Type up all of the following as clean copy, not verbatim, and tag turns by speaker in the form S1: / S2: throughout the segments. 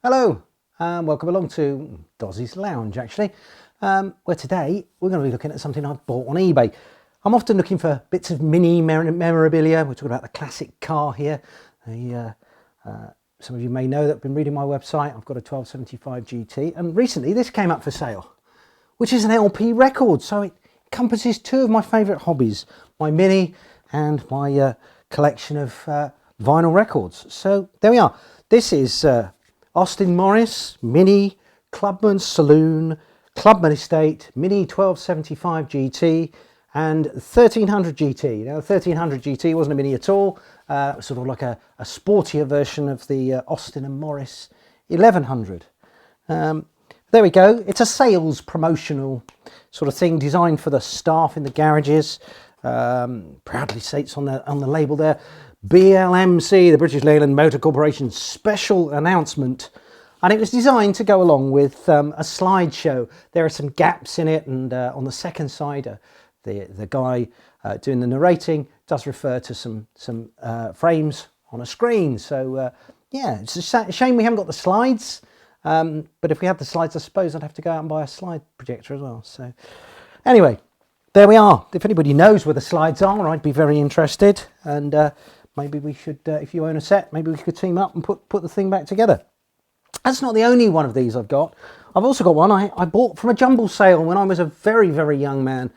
S1: Hello and welcome along to Dozzy's Lounge actually, where today we're going to be looking at something I've bought on eBay. I'm often looking for bits of mini memorabilia. We're talking about the classic car here. Some of you may know that I've been reading my website. I've got a 1275 GT and recently this came up for sale, which is an LP record. So it encompasses two of my favourite hobbies, my mini and my collection of vinyl records. So there we are. This is Austin Morris Mini Clubman Saloon Clubman Estate Mini 1275 GT and 1300 GT. Now, the 1300 GT wasn't a mini at all. It was sort of like a sportier version of the Austin and Morris 1100. There we go. It's a sales promotional sort of thing designed for the staff in the garages. Proudly states on the label there, BLMC, the British Leyland Motor Corporation special announcement, and it was designed to go along with a slideshow. There are some gaps in it, and on the second side, the guy doing the narrating does refer to some frames on a screen. So yeah, it's a shame we haven't got the slides, but if we had the slides, I suppose I'd have to go out and buy a slide projector as well. So anyway, there we are. If anybody knows where the slides are, I'd be very interested, and maybe we should, if you own a set, maybe we could team up and put the thing back together. That's not the only one of these I've got. I've also got one I bought from a jumble sale when I was a very, very young man.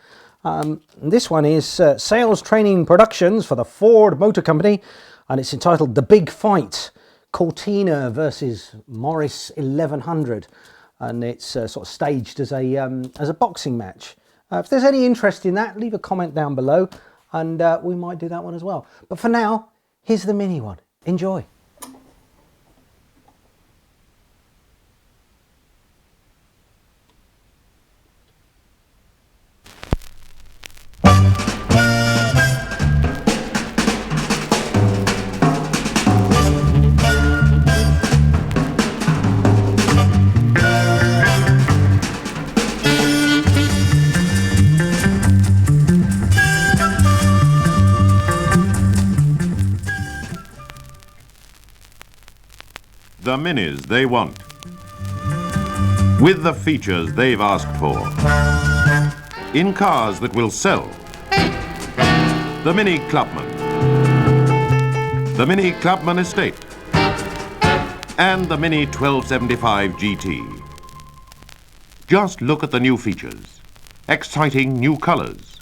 S1: This one is Sales Training Productions for the Ford Motor Company, and it's entitled The Big Fight, Cortina versus Morris 1100, and it's sort of staged as a boxing match. If there's any interest in that, leave a comment down below, and we might do that one as well. But for now, here's the mini one. Enjoy.
S2: The minis they want, with the features they've asked for, in cars that will sell. The Mini Clubman, the Mini Clubman Estate, and the Mini 1275 GT. Just look at the new features. Exciting new colours.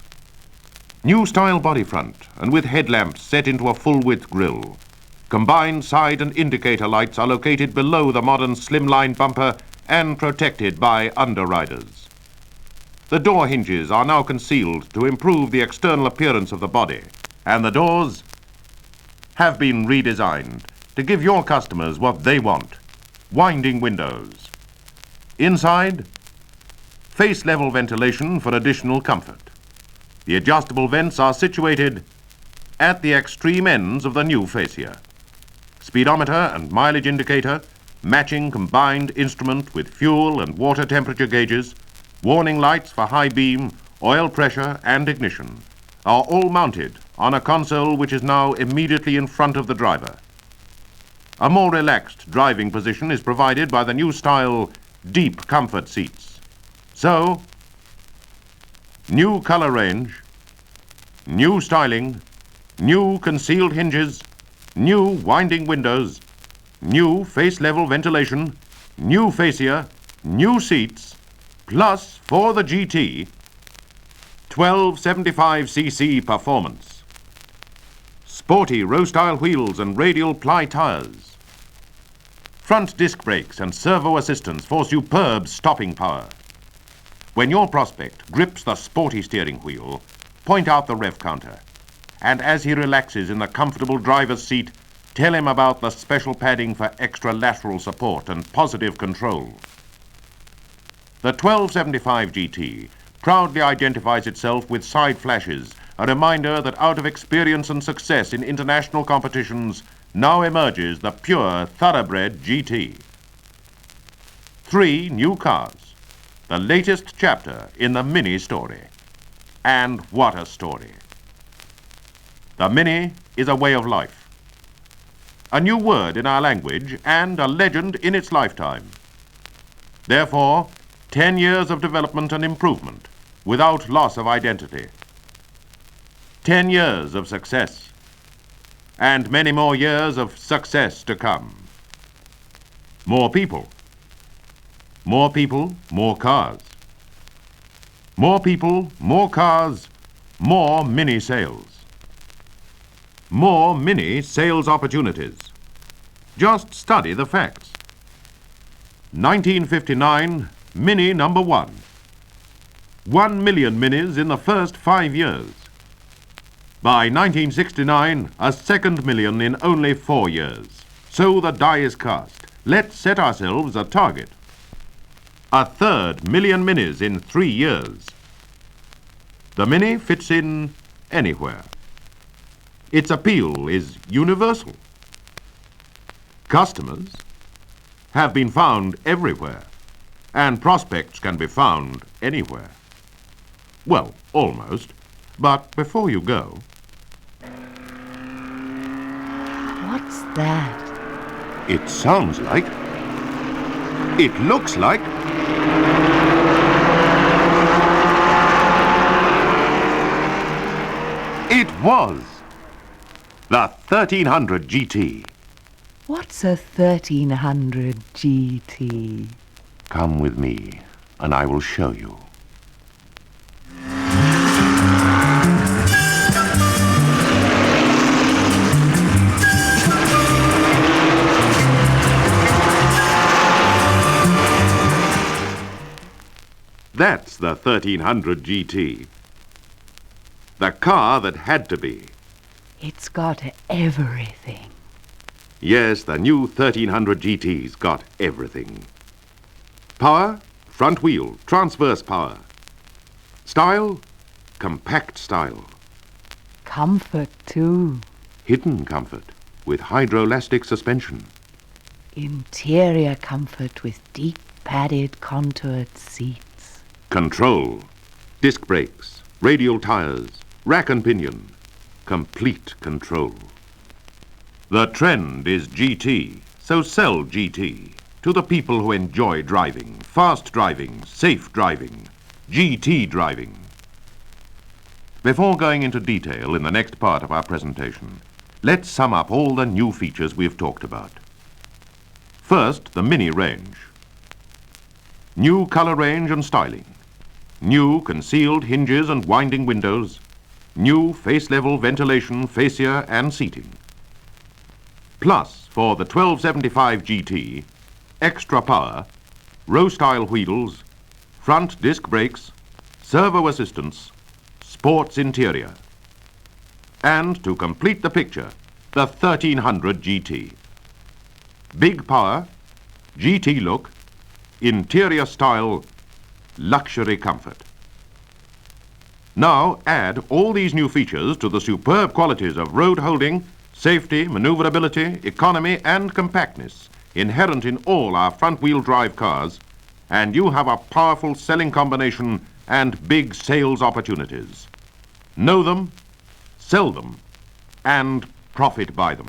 S2: New style body front, and with headlamps set into a full-width grille. Combined side and indicator lights are located below the modern slimline bumper and protected by underriders. The door hinges are now concealed to improve the external appearance of the body, and the doors have been redesigned to give your customers what they want: winding windows. Inside, face level ventilation for additional comfort. The adjustable vents are situated at the extreme ends of the new fascia. Speedometer and mileage indicator, matching combined instrument with fuel and water temperature gauges, warning lights for high beam, oil pressure and ignition, are all mounted on a console which is now immediately in front of the driver. A more relaxed driving position is provided by the new style deep comfort seats. So, new color range, new styling, new concealed hinges, new winding windows, new face level ventilation, new fascia, new seats, plus for the GT, 1275cc performance. Sporty row-style wheels and radial ply tyres. Front disc brakes and servo assistance for superb stopping power. When your prospect grips the sporty steering wheel, point out the rev counter. And as he relaxes in the comfortable driver's seat, tell him about the special padding for extra lateral support and positive control. The 1275 GT proudly identifies itself with side flashes, a reminder that out of experience and success in international competitions now emerges the pure thoroughbred GT. 3 new cars, the latest chapter in the Mini story. And what a story! The Mini is a way of life. a new word in our language and a legend in its lifetime. Therefore, 10 years of development and improvement without loss of identity. 10 years of success, and many more years of success to come. More people. More people, more cars. More people, more cars, more mini sales. More mini sales opportunities. Just study the facts. 1959, Mini number 1. 1 million minis in the first 5 years. By 1969, a second million in only 4 years. So the die is cast. Let's set ourselves a target. A third million minis in 3 years. The Mini fits in anywhere. Its appeal is universal. Customers have been found everywhere, and prospects can be found anywhere. Well, almost. But before you go...
S3: What's that?
S2: It sounds like... It looks like... It was the 1300 GT.
S3: What's a 1300 GT?
S2: Come with me, and I will show you. That's the 1300 GT. The car that had to be.
S3: It's got everything.
S2: Yes, the new 1300 GT's got everything. Power, front wheel, transverse power. Style, compact style.
S3: Comfort, too.
S2: Hidden comfort with hydroelastic suspension.
S3: Interior comfort with deep padded contoured seats.
S2: Control, disc brakes, radial tires, rack and pinion. Complete control. The trend is GT, so sell GT to the people who enjoy driving, fast driving, safe driving, GT driving. Before going into detail in the next part of our presentation, let's sum up all the new features we've talked about. First, the Mini range. New color range and styling. New concealed hinges and winding windows. New face-level ventilation, fascia and seating. Plus, for the 1275 GT, extra power, row-style wheels, front disc brakes, servo assistance, sports interior. And to complete the picture, the 1300 GT. Big power, GT look, interior style, luxury comfort. Now add all these new features to the superb qualities of road holding, safety, maneuverability, economy and compactness inherent in all our front-wheel drive cars, and you have a powerful selling combination and big sales opportunities. Know them, sell them, and profit by them.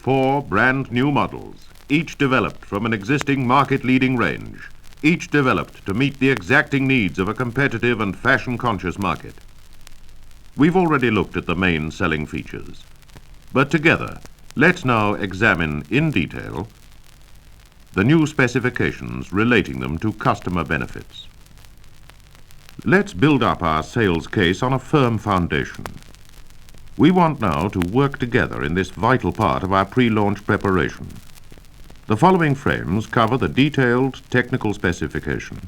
S2: Four brand new models, each developed from an existing market-leading range, each developed to meet the exacting needs of a competitive and fashion-conscious market. We've already looked at the main selling features, but together, let's now examine in detail the new specifications relating them to customer benefits. Let's build up our sales case on a firm foundation. We want now to work together in this vital part of our pre-launch preparation. The following frames cover the detailed technical specification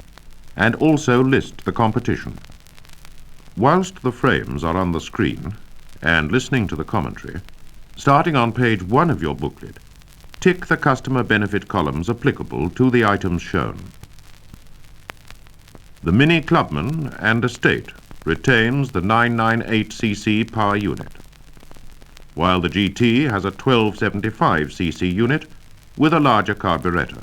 S2: and also list the competition. Whilst the frames are on the screen and listening to the commentary, starting on page 1 of your booklet, tick the customer benefit columns applicable to the items shown. The Mini Clubman and Estate retains the 998cc power unit, while the GT has a 1275cc unit with a larger carburetor.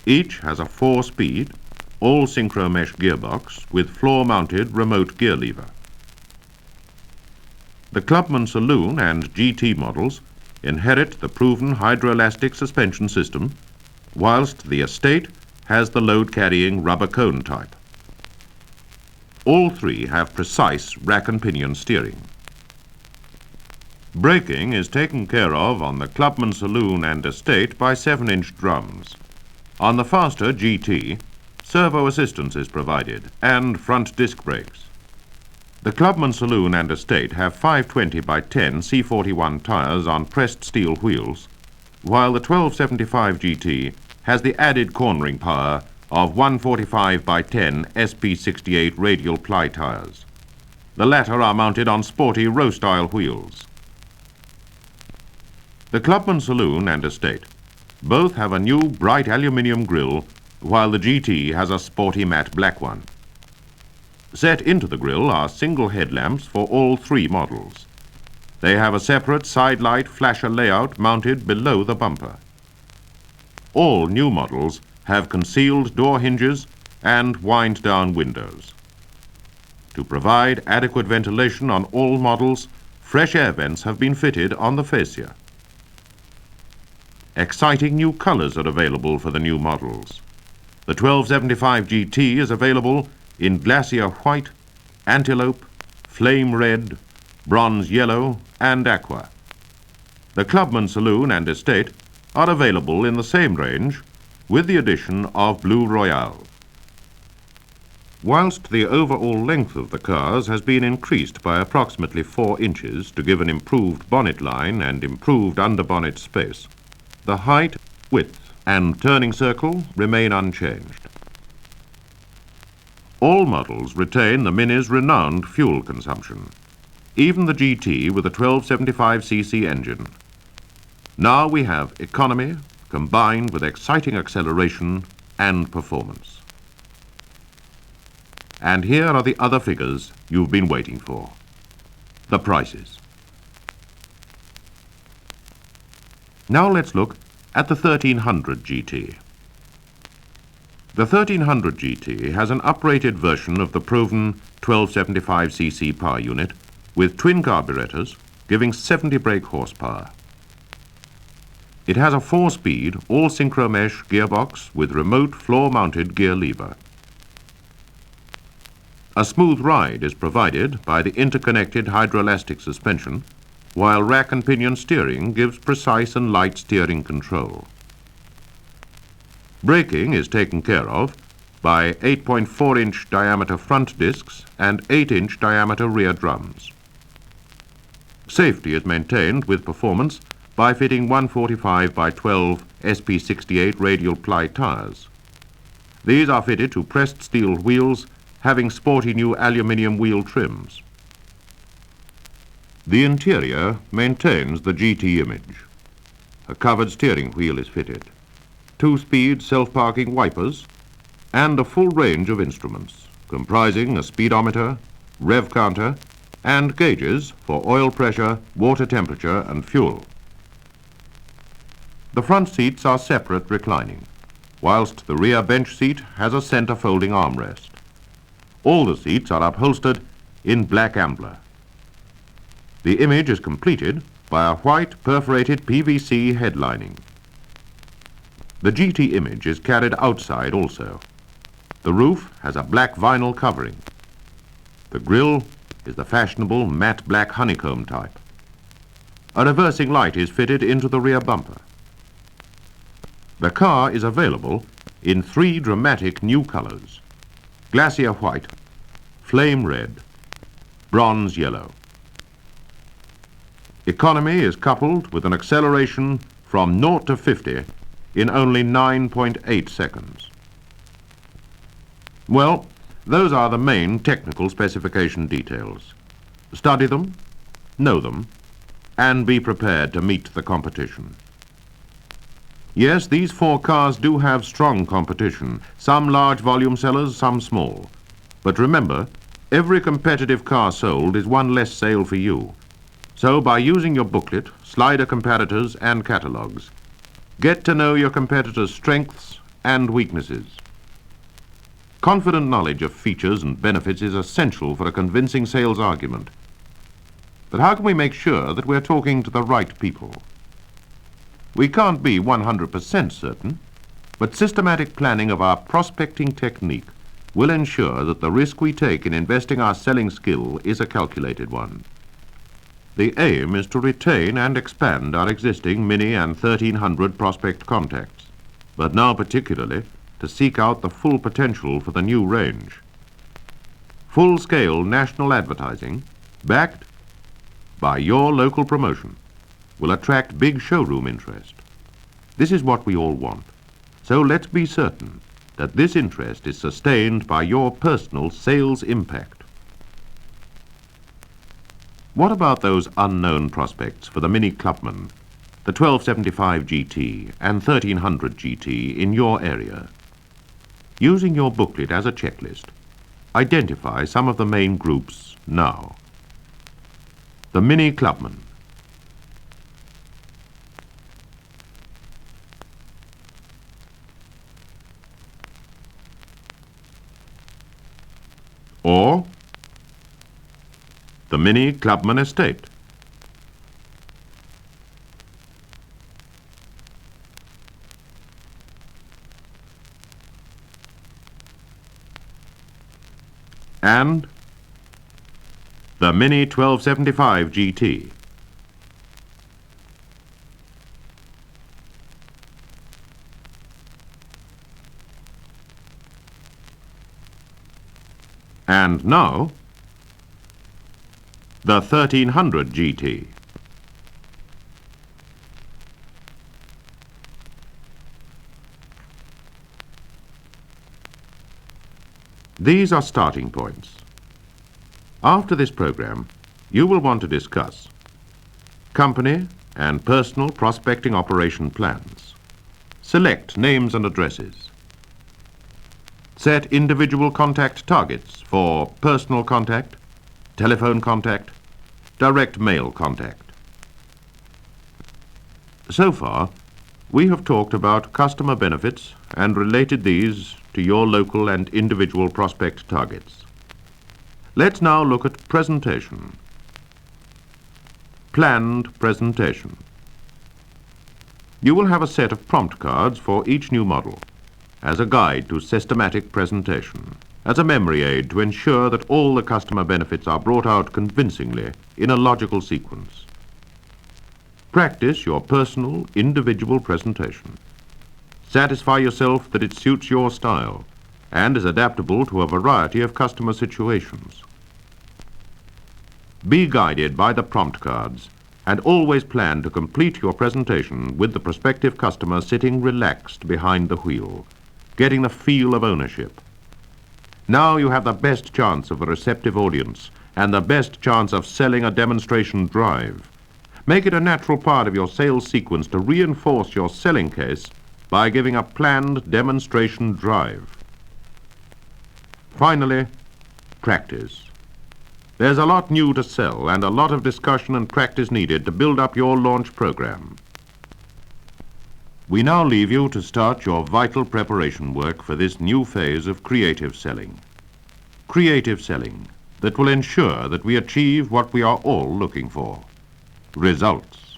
S2: Each has a 4-speed, all-synchro mesh gearbox with floor-mounted remote gear lever. The Clubman Saloon and GT models inherit the proven hydroelastic suspension system, whilst the Estate has the load-carrying rubber cone type. All three have precise rack and pinion steering. Braking is taken care of on the Clubman Saloon and Estate by 7-inch drums. On the faster GT, servo assistance is provided and front disc brakes. The Clubman Saloon and Estate have 520 by 10 C41 tyres on pressed steel wheels, while the 1275 GT has the added cornering power of 145 by 10 SP68 radial ply tyres. The latter are mounted on sporty row-style wheels. The Clubman Saloon and Estate both have a new bright aluminium grille, while the GT has a sporty matte black one. Set into the grille are single headlamps for all three models. They have a separate side light flasher layout mounted below the bumper. All new models have concealed door hinges and wind-down windows. To provide adequate ventilation on all models, fresh air vents have been fitted on the fascia. Exciting new colours are available for the new models. The 1275 GT is available in glacier white, antelope, flame red, bronze yellow and aqua. The Clubman Saloon and Estate are available in the same range with the addition of Blue Royale. Whilst the overall length of the cars has been increased by approximately 4 inches to give an improved bonnet line and improved underbonnet space, the height, width and turning circle remain unchanged. All models retain the Mini's renowned fuel consumption, even the GT with a 1275cc engine. Now we have economy combined with exciting acceleration and performance. And here are the other figures you've been waiting for. The prices. Now let's look at the 1300 GT. The 1300 GT has an uprated version of the proven 1275cc power unit with twin carburetors giving 70 brake horsepower. It has a 4-speed all-synchro mesh gearbox with remote floor-mounted gear lever. A smooth ride is provided by the interconnected hydroelastic suspension, while rack and pinion steering gives precise and light steering control. Braking is taken care of by 8.4-inch diameter front discs and 8-inch diameter rear drums. Safety is maintained with performance by fitting 145 by 12 SP68 radial ply tyres. These are fitted to pressed steel wheels having sporty new aluminium wheel trims. The interior maintains the GT image. A covered steering wheel is fitted, 2-speed self-parking wipers, and a full range of instruments, comprising a speedometer, rev counter, and gauges for oil pressure, water temperature, and fuel. The front seats are separate reclining, whilst the rear bench seat has a center folding armrest. All the seats are upholstered in black ambler. The image is completed by a white perforated PVC headlining. The GT image is carried outside also. The roof has a black vinyl covering. The grille is the fashionable matte black honeycomb type. A reversing light is fitted into the rear bumper. The car is available in 3 dramatic new colors: glacier white, flame red, bronze yellow. Economy is coupled with an acceleration from 0 to 50 in only 9.8 seconds. Well, those are the main technical specification details. Study them, know them, and be prepared to meet the competition. Yes, these 4 cars do have strong competition, some large volume sellers, some small. But remember, every competitive car sold is one less sale for you. So by using your booklet, slider comparators and catalogues, get to know your competitors' strengths and weaknesses. Confident knowledge of features and benefits is essential for a convincing sales argument. But how can we make sure that we're talking to the right people? We can't be 100% certain, but systematic planning of our prospecting technique will ensure that the risk we take in investing our selling skill is a calculated one. The aim is to retain and expand our existing Mini and 1300 prospect contacts, but now particularly to seek out the full potential for the new range. Full-scale national advertising, backed by your local promotion, will attract big showroom interest. This is what we all want. So let's be certain that this interest is sustained by your personal sales impact. What about those unknown prospects for the Mini Clubman, the 1275 GT and 1300 GT in your area? Using your booklet as a checklist, identify some of the main groups now. The Mini Clubman. Or the Mini Clubman Estate. And the Mini 1275 GT. And now, the 1300 GT. These are starting points. After this program, you will want to discuss company and personal prospecting operation plans, select names and addresses, set individual contact targets for personal contact, telephone contact, direct mail contact. So far, we have talked about customer benefits and related these to your local and individual prospect targets. Let's now look at presentation. Planned presentation. You will have a set of prompt cards for each new model as a guide to systematic presentation, as a memory aid to ensure that all the customer benefits are brought out convincingly in a logical sequence. Practice your personal, individual presentation. Satisfy yourself that it suits your style and is adaptable to a variety of customer situations. Be guided by the prompt cards and always plan to complete your presentation with the prospective customer sitting relaxed behind the wheel, getting the feel of ownership. Now you have the best chance of a receptive audience and the best chance of selling a demonstration drive. Make it a natural part of your sales sequence to reinforce your selling case by giving a planned demonstration drive. Finally, practice. There's a lot new to sell and a lot of discussion and practice needed to build up your launch program. We now leave you to start your vital preparation work for this new phase of creative selling. Creative selling that will ensure that we achieve what we are all looking for: results.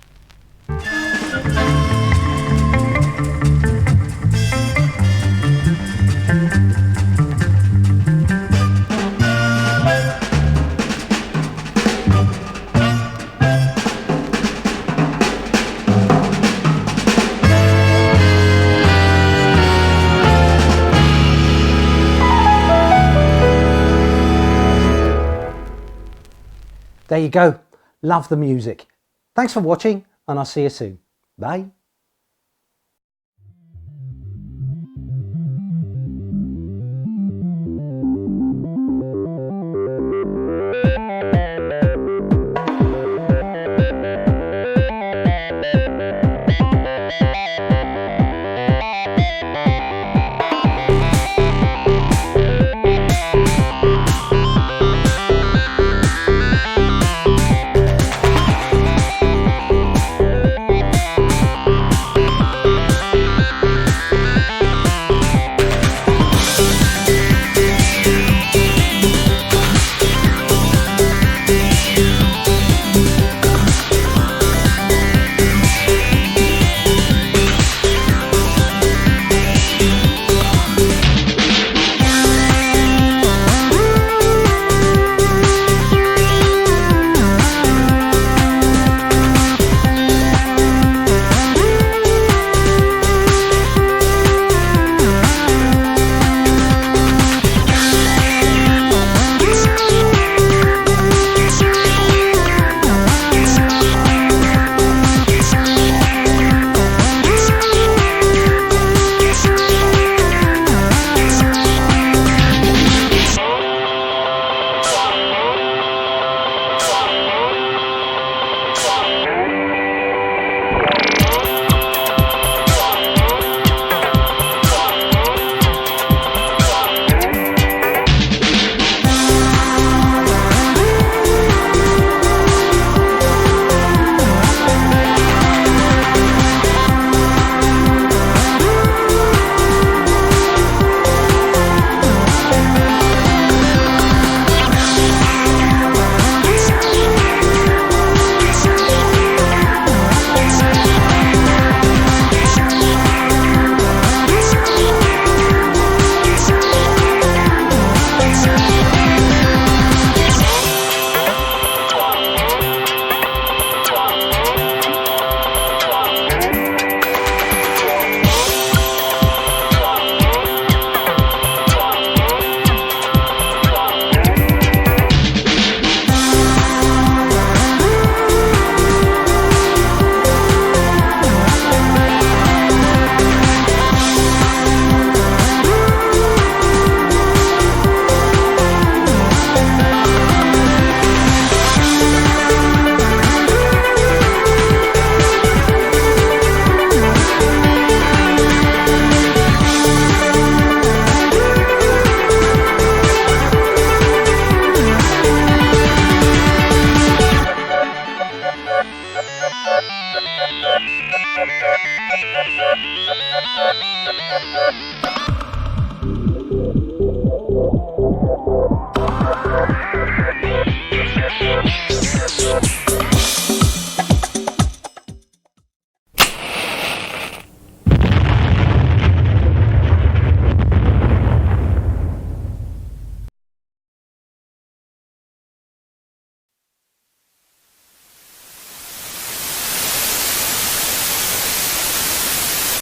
S1: There you go. Love the music. Thanks for watching, and I'll see you soon. Bye.